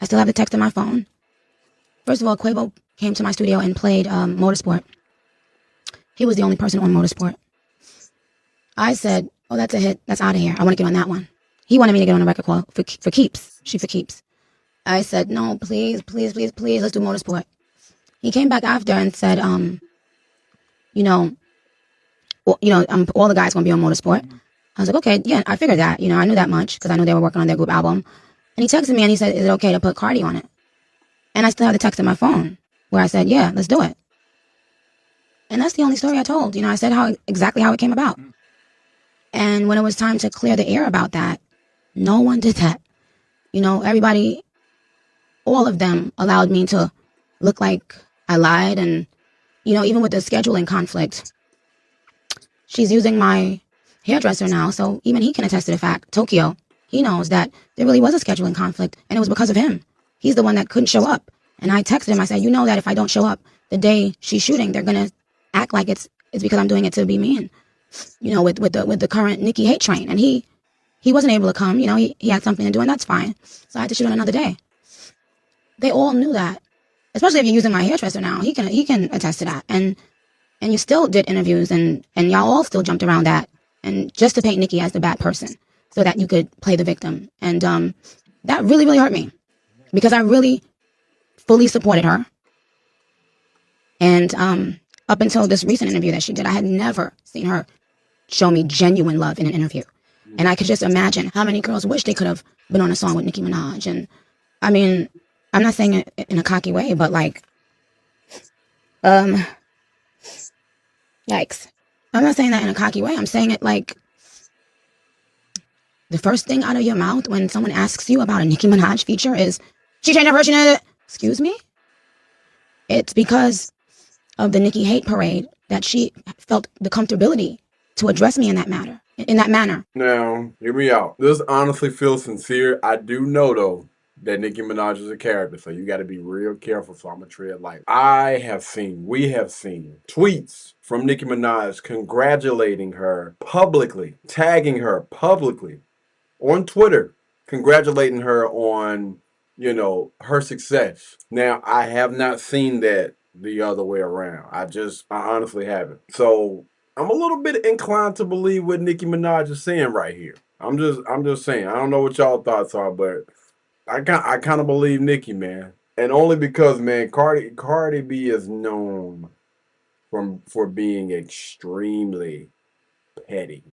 I still have the text on my phone. First of all, Quavo came to my studio and played Motorsport. He was the only person on Motorsport. I said, oh, that's a hit. That's out of here. I want to get on that one. He wanted me to get on a record call for keeps. She for keeps. I said, no, please, please, please, please, let's do Motorsport. He came back after and said, you know, all the guys going to be on Motorsport. I was like, okay, yeah, I figured that. I knew that much because I knew they were working on their group album. And he texted me and he said, is it okay to put Cardi on it? And I still have the text on my phone where I said, yeah, let's do it. And that's the only story I told. I said exactly how it came about. And when it was time to clear the air about that, no one did that. Everybody, all of them allowed me to look like I lied. And, even with the scheduling conflict, she's using my hairdresser now. So even he can attest to the fact, Tokyo, he knows that there really was a scheduling conflict. And it was because of him. He's the one that couldn't show up. And I texted him. I said, that if I don't show up the day she's shooting, they're going to act like it's because I'm doing it to be mean, with the current Nikki hate train. And he wasn't able to come. He had something to do, and that's fine. So I had to shoot on another day. They all knew that, especially if you're using my hairdresser now. He can attest to that. And you still did interviews, and y'all all still jumped around that, and just to paint Nikki as the bad person so that you could play the victim. And that really, really hurt me because I really fully supported her. And up until this recent interview that she did, I had never seen her show me genuine love in an interview. And I could just imagine how many girls wish they could have been on a song with Nicki Minaj. And I mean, I'm not saying it in a cocky way, but yikes. I'm not saying that in a cocky way. I'm saying it like the first thing out of your mouth when someone asks you about a Nicki Minaj feature is, she changed her version of it. Excuse me? It's because of the Nikki hate parade that she felt the comfortability to address me in that manner. Now, hear me out. This honestly feels sincere. I do know, though, that Nicki Minaj is a character, so you got to be real careful, so I'm going to tread light. We have seen tweets from Nicki Minaj congratulating her publicly, tagging her publicly on Twitter, congratulating her on, her success. Now, I have not seen that the other way around. I honestly haven't. So I'm a little bit inclined to believe what Nicki Minaj is saying right here. I'm just saying. I don't know what y'all thoughts are, but I kind of believe Nicki, man, and only because, man, Cardi B is known for being extremely petty.